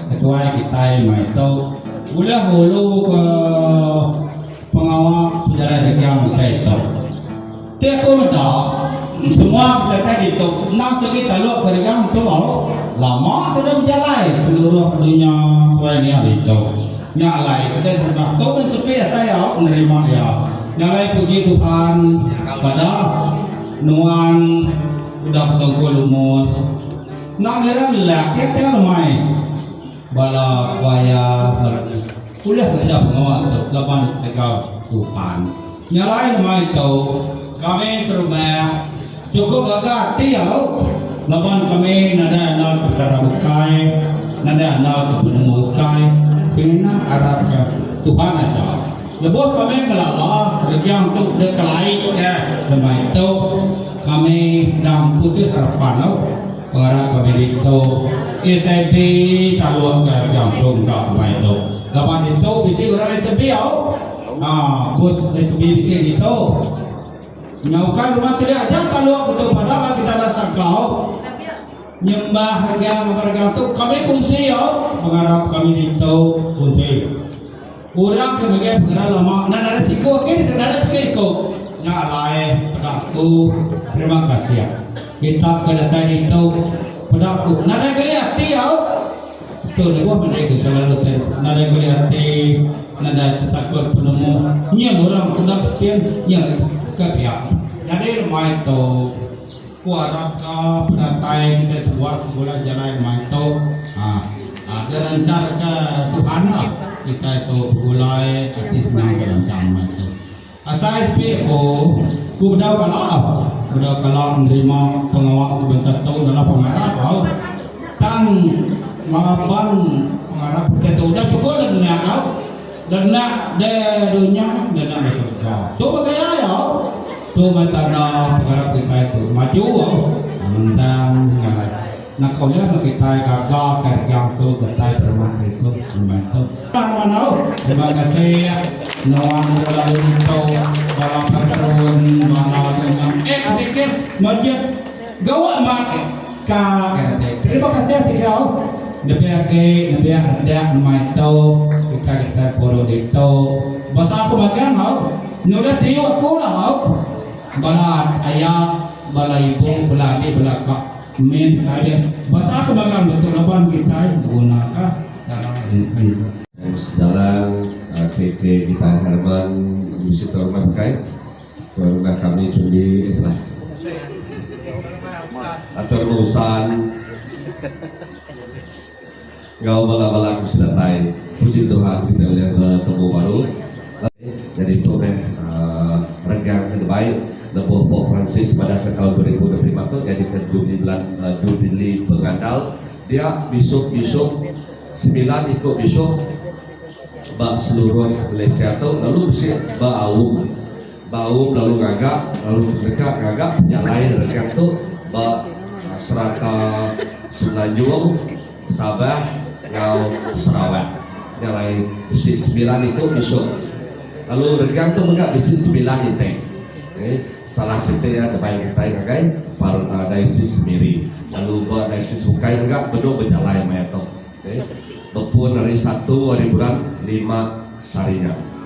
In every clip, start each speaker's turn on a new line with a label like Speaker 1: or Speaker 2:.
Speaker 1: Ketua kita itu ulah hulu ke pengawal penjara yang kita itu. Tiap komentar semua kita itu nak cerita lu kerjaan itu mau lama sudah berjalan seluruh dunia selain itu. Yang lain kita sebab tu pun supaya saya menerima ya. Yang lain puji Tuhan pada nuan udah bertengkul lumus. Nak heran lah kita ramai bala waya kuliah kerja pengawal itu 8 Tuhan. Yang lain ramai itu kami serumah cukup agak tiau. Lapan kami nada anal perkara bukai, nada anal kepenuh bukai. Sehingga Arab ke Tuhan aja. Lepas kami melalah yang untuk dekelai ke lemah itu kami dalam putih harapan karena kami itu SMP taluan ke yang tunggal lemah itu. Lepas itu bisi orang SMP bos SMP bisi itu nyaukan rumah tidak aja taluan itu padahal kita rasa kau nyembah harga itu kami kunci mengharap kami itu kunci orang kemudian pengarah lama dan ada siko ada siko nyalai pedaku terima kasih kita kedatangan itu pedaku nada kali hati itu lepas mereka selalu nada kali hati nada takut penemu nyem orang kuda sekian nyem kepiak jadi rumah itu kuarap ke pedatai kita sebuah bola jalan manto gerancar ke Tuhan kita itu mulai arti senang gerancar manto Asal SPO, ku berdau kalau menerima pengawal bangsa tahu dalam pengarah kau, tang laban pengarah kita udah cukup dan nak de dunia dan nak de surga. Tu bagaya ya, tu metada pengarah kita itu maju tentang ngalai. Nak kau ya nak kita gagal kerja tu kita bermak itu membantu. Terima kasih. Nawan lalu itu dalam pertarungan mana dengan aktivis masjid gawa market kata. Terima kasih kau. DPRD ada nama itu kita poro itu. Bahasa aku makan kau. Nulis tiu aku lah kau. Bala ayah, bala ibu, bala adik, bala kak. Min saya. Bahasa aku makan betul lapan kita gunakan
Speaker 2: dalam KK kita Herman Yusuf Rahman Kai keluarga kami Cundi Islah atau urusan gau bala-bala sudah tay puji Tuhan kita lihat bertemu baru jadi itu regang yang baik lebuh Pok Francis pada tahun 2024 jadi ke Jubilee Pengandal dia besok 9 ikut besok seluruh Malaysia tu lalu bersih baum lalu ngagak lalu dekat ngagak yang lain rekan tu serata Semenanjung Sabah ngau Sarawak yang lain bersih 9 itu besok lalu rekan tu enggak bersih 9 itu salah satu ya terbaik kita ngagai para daisis sendiri lalu daisis bukai enggak betul berjalan maya tu Bepun dari 1 hari bulan 5 sarinya.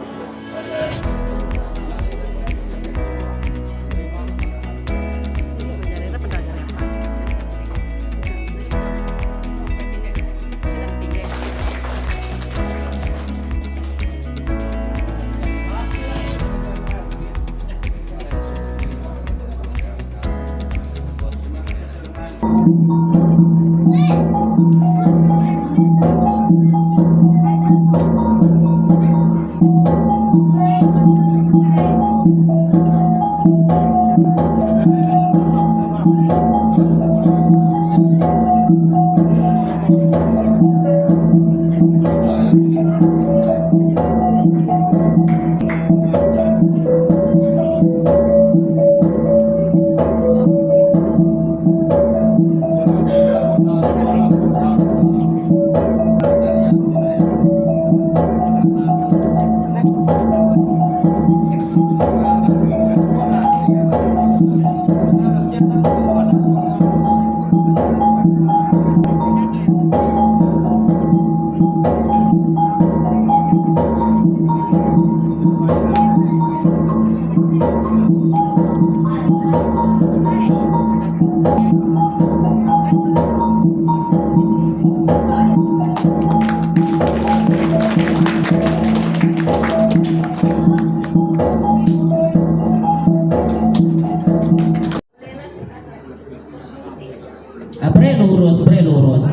Speaker 3: bre lurus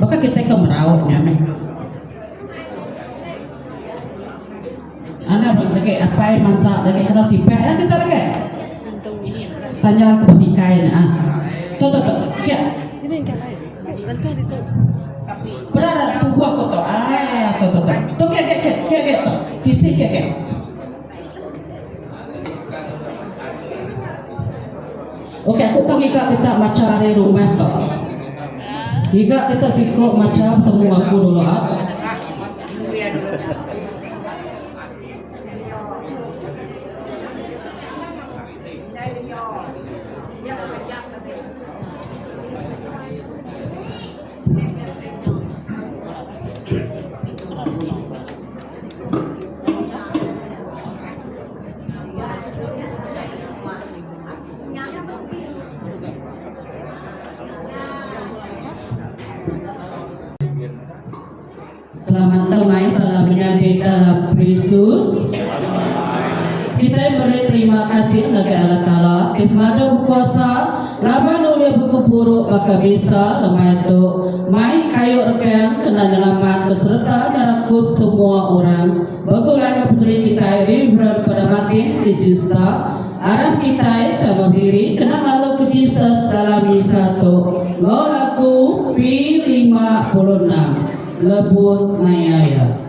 Speaker 3: maka kita ke meraup nyame anak lagi apa yang mansa lagi kita sipek ya kita lagi tanya kebutikai tuh kia
Speaker 4: ini yang lain gantung itu
Speaker 3: berada tubuh aku tuh tuh kia tuh fisik kia Oke, aku panggil kita macari rumah tu. Jika kita sikok macam temu aku dulu Selamat damai dalam menyambut dalam Kristus. Kita beri terima kasih kepada Allah Taala. Kepada kuasa, laban oleh buku buruk maka bisa lemah itu. Mai kayu rekan kena nyelamat beserta nyarakup semua orang. Bagulah memberi kita ribuan pada mati Krisista arah kita sama diri kena lalu ke Jesus dalam satu Ngolaku P56 Lebut Mayaya.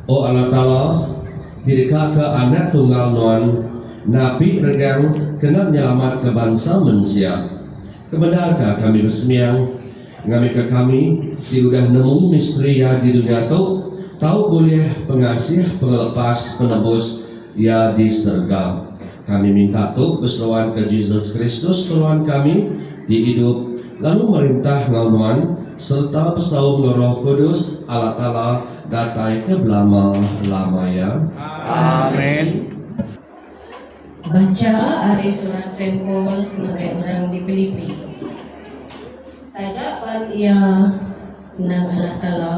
Speaker 2: Oh Allah Ta'ala, ketika ke anak tunggal nuan, Nabi regang kena menyelamat ke bangsa manusia. Kebenarkah kami bersembiang, ngami ke kami, di udah nemu misteri ya di dunia tu, tahu boleh pengasih, pengelepas, penebus, ya di surga. Kami minta tu berseruan ke Yesus Kristus, seruan kami di hidup, lalu merintah ngaluan, serta bersaum Roh Kudus, Allah Ta'ala, datai ke belama-lamanya.
Speaker 5: Amin.
Speaker 6: Baca hari surat sempol mengenai orang di Filipi. Tajapan ia nang Allah Ta'ala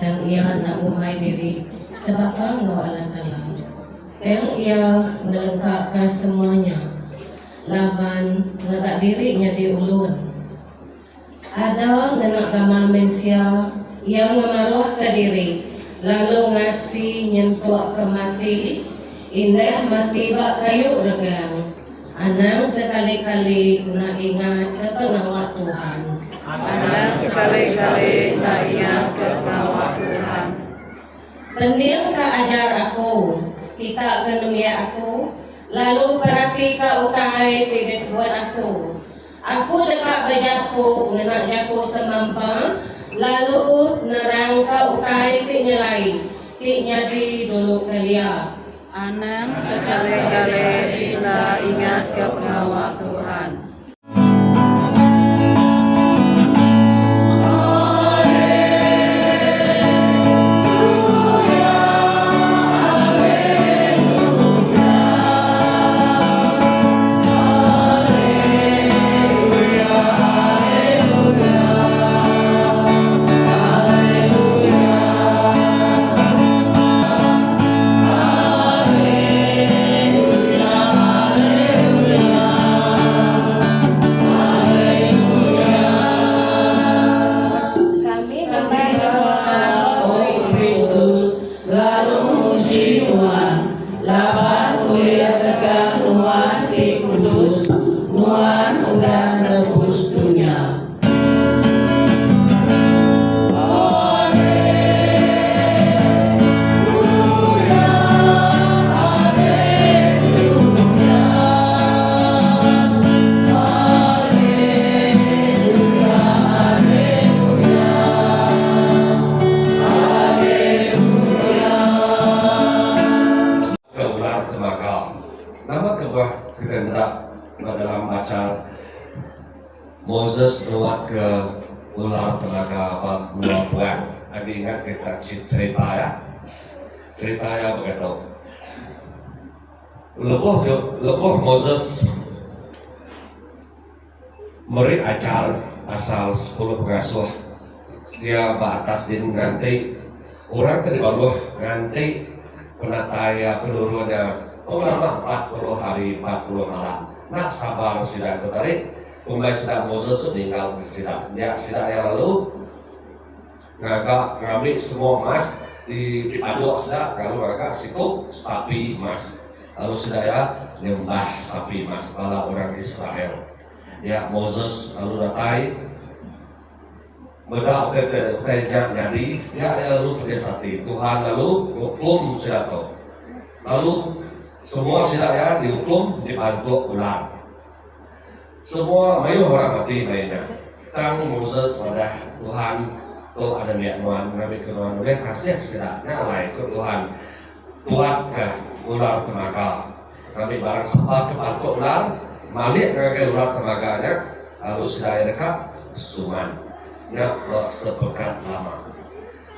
Speaker 6: dan ia nak umai diri sebab kau Allah Ta'ala. Dan ia melengkapkan semuanya. Laban ngagak dirinya diulun. Ada ngenak gamal manusia yang memaruhkan diri lalu ngasih nyentuh ke mati indah mati bak kayu regang anang sekali-kali guna ingat ke pengawal Tuhan
Speaker 5: Anak sekali-kali nak ingat ke bawah Tuhan.
Speaker 6: pendiam ka ajar aku kita kenemia aku lalu perhati ka utai tides buat aku dekat bejaku ngenak jaku semampang lalu nerangka utai tik nyelai tik nyadi dulu kelia
Speaker 5: Anak sekali-kali nak ingat ke bawah Tuhan.
Speaker 2: Moses lewat ke ular tenaga dua bulan. Anda ingat kita cerita ya begitu. Lebuh Moses meri ajar asal 10 pengasuh. Dia batas din nanti orang ke bawah nanti penataya penurunan ulama 40 hari 40 malam. Nak sabar sida itu tadi. Umay sida Moses meninggal sida. Ya sida yang lalu ngambil semua emas di aduk sida kalau ngagak siku sapi emas. Lalu sida ya nyembah sapi emas ala orang Israel. Ya Moses lalu datai Medak tetenya nyari ya lalu pedesati Tuhan lalu hukum sudah tahu lalu semua sudah ya dihukum dibantu ulang semua mayu orang mati mainnya tang Moses pada Tuhan tuh ada niat nuan ngambil kenuan udah kasih sedaknya lain ke Tuhan tuat ke ular tenaga ngambil barang sampah ke bantu ular malik ngambil ular tenaganya lalu sudah dekat suman nya sepekat lama.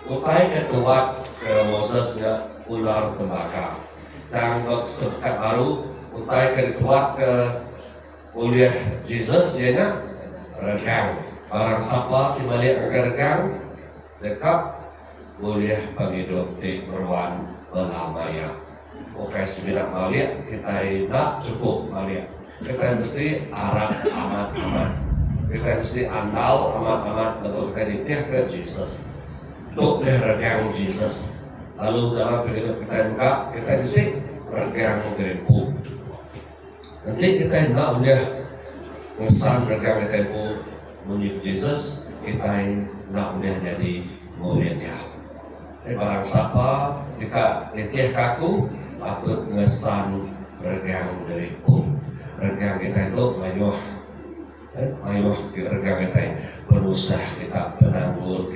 Speaker 2: Utai ketua ke Mosesnya ular tembaga. Dan sepekat baru utai ketua ke uliah Jesus ianya regang. Barang siapa timalik regang dekat uliah penghidup di meruan belamaya. Oke sembilan malik kita tidak cukup malik. Kita mesti arah amat-amat. Kita mesti andal amat-amat untuk kita ditih ke Jesus untuk regang Jesus lalu dalam kehidupan kita juga kita mesti regang tempo nanti kita tidak udah ngesan regang tempo menyebut Jesus kita tidak udah jadi muridnya barang siapa jika ditih kaku patut ngesan regang tempo regang kita itu mayuh kita regang kita berusaha kita penanggur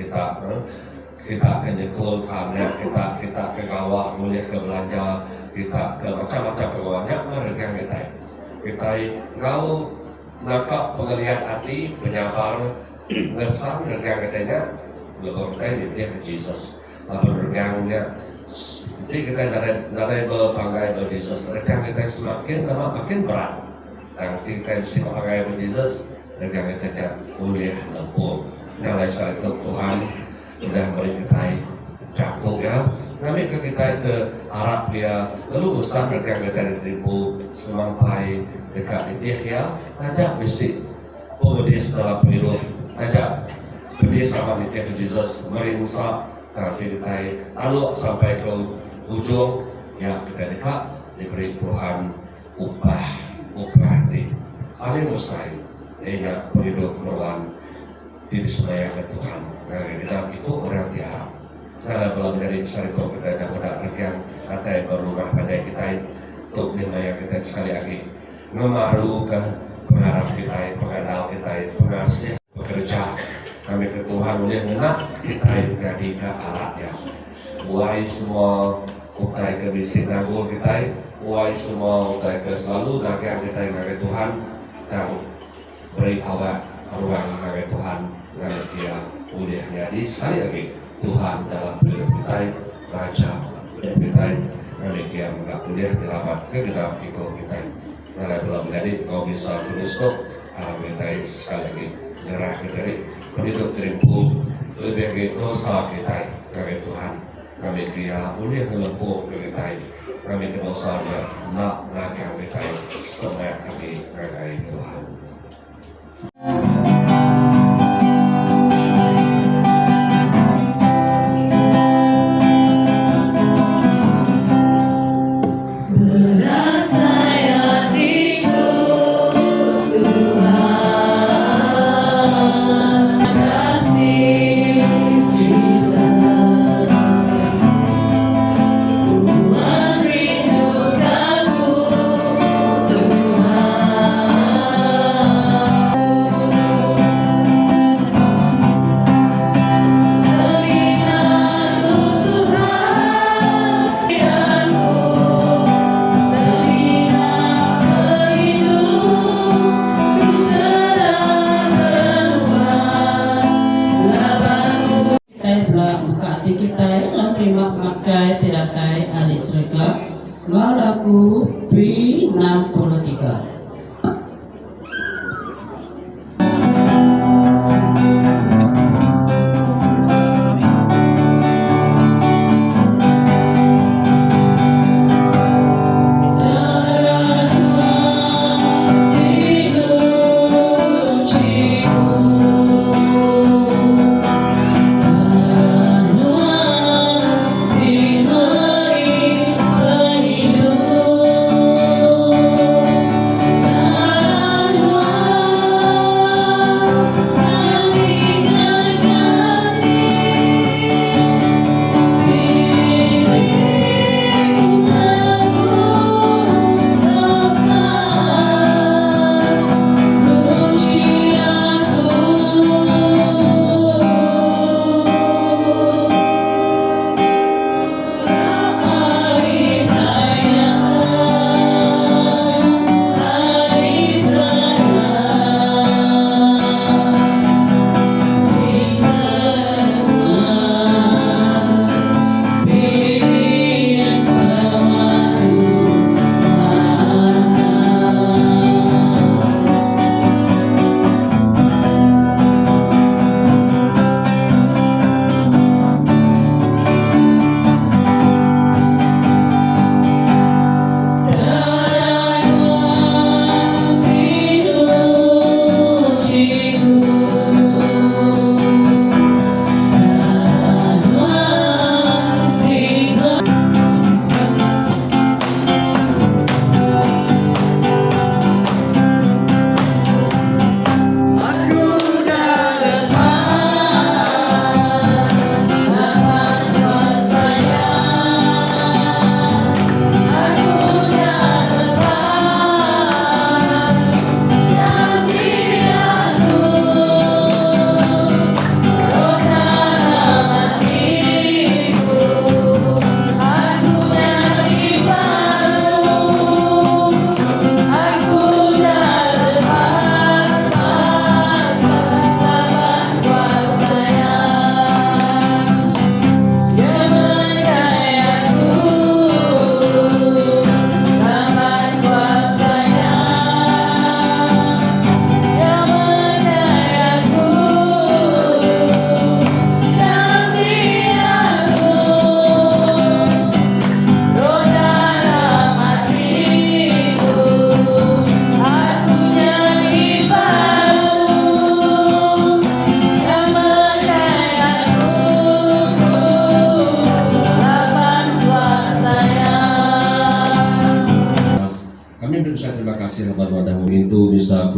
Speaker 2: kita kenyekul karena kita ke gawah mulia ke belanja kita ke macam-macam pegawainya regang kita kau nakap pengeliat hati penyabar ngesan regang kitanya lebih kita dia ke Jesus lalu regangnya jadi kita dari berpanggai ber Jesus regang kita semakin lama makin berat dan kita mesti pakai ber Jesus regang kita kuliah lempur nilai saat itu Tuhan sudah beri kita cakup ya kami ke kita itu Arab ya lalu usah regang kita diterima sampai dekat dia ya tidak mesti pedis dalam hidup tidak pedis sama dia Jesus merinsa nanti kita lalu sampai ke ujung ya kita dekat diberi Tuhan upah hati paling usai ingat penduduk meruan diri semaya ke Tuhan nah kita ikut orang tiap karena belum dari besar itu kita dapat regang kata berumah pada kita untuk dimaya kita sekali lagi ngemaru ke pengharap kita pengadal kita pengasih bekerja kami ke Tuhan boleh ngenak kita jadi ke alatnya buai semua utai ke bisik nanggung kita buai semua utai ke selalu dagang kita ke Tuhan dan beri awak ruang bagi Tuhan dan dia boleh jadi sekali lagi Tuhan dalam hidup kita Raja hidup kita dan dia enggak boleh dirawat ke dalam ego kita kalau belum jadi kau bisa tulis kok kalau kita sekali lagi nyerah ke dari hidup teripu lebih lagi dosa kita bagi Tuhan kami dia boleh melempuh ke kita kami kedosanya nak nagang kita semangat kami bagi Tuhan.
Speaker 3: Lagu P63.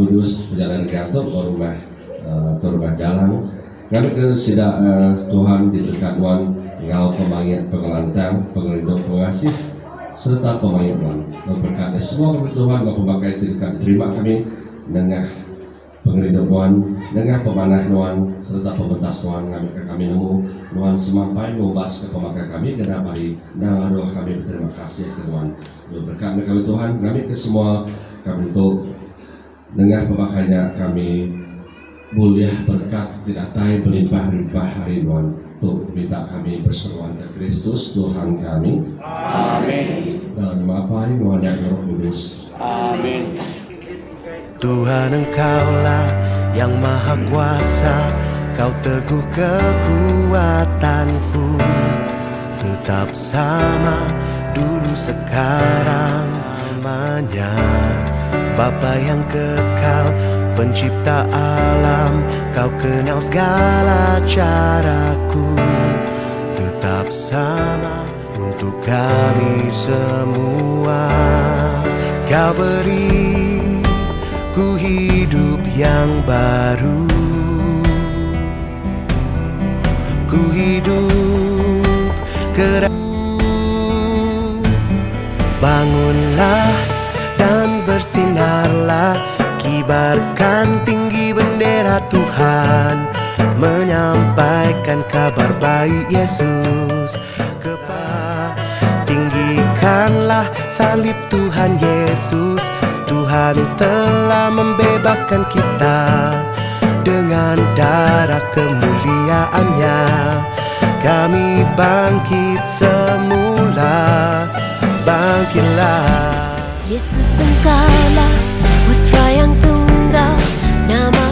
Speaker 2: Kudus perjalanan kantor ke rumah jalan. Kami ke sida Tuhan diberkat Tuhan engkau pemanggil pengelantang, pengelindung, pengasih serta pemanggil Tuhan. Berkat semua kebutuhan engkau pemakai diterima kami dengan pengelindung Tuhan, dengan pemanah Tuhan serta pembentas Tuhan kami nemu Tuhan semampai membahas ke pemakai kami kenapa hari dan roh kami berterima kasih ke Tuhan. Berkat kami Tuhan, kami ke semua kami untuk dengan pemakainya kami boleh berkat tidak tay berlimpah-limpah hari Tuhan untuk minta kami berseruan ke Kristus Tuhan kami.
Speaker 1: Amin.
Speaker 2: Dalam nama hari Tuhan yang Roh Kudus.
Speaker 1: Amin.
Speaker 7: Tuhan Engkaulah yang maha kuasa, Kau teguh kekuatanku, tetap sama dulu sekarang namanya. Bapa yang kekal, pencipta alam, Kau kenal segala caraku, tetap sama untuk kami semua. Kau beri ku hidup yang baru, ku hidup bangunlah dan bersinarlah, kibarkan tinggi bendera Tuhan, menyampaikan kabar baik Yesus. Tinggikanlah salib Tuhan Yesus, Tuhan telah membebaskan kita dengan darah kemuliaannya. Kami bangkit semula, bangkitlah.
Speaker 8: Yesus Engkaulah Putra yang tunggal, nama